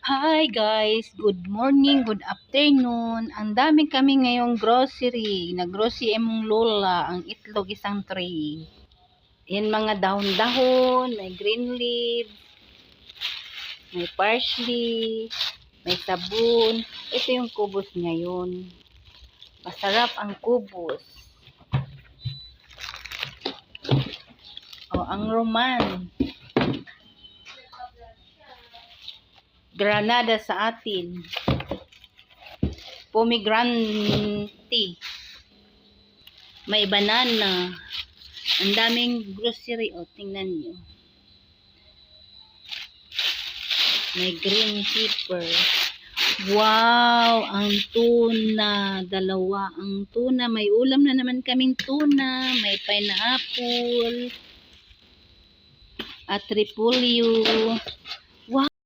Hi guys, good morning, good afternoon. Ang dami kami ngayong grocery. Nag-grocery emong lola, ang itlog isang tray. Yan mga dahon-dahon, may green leaf, may parsley, may sabon. Ito yung kubos ngayon. Masarap ang kubos. Ang roman. Granada sa atin. Pomegranate. May banana. Ang daming grocery. Tingnan nyo. May green pepper. Wow! Ang tuna. Dalawa ang tuna. May ulam na naman kaming tuna. May pineapple. At repolyo.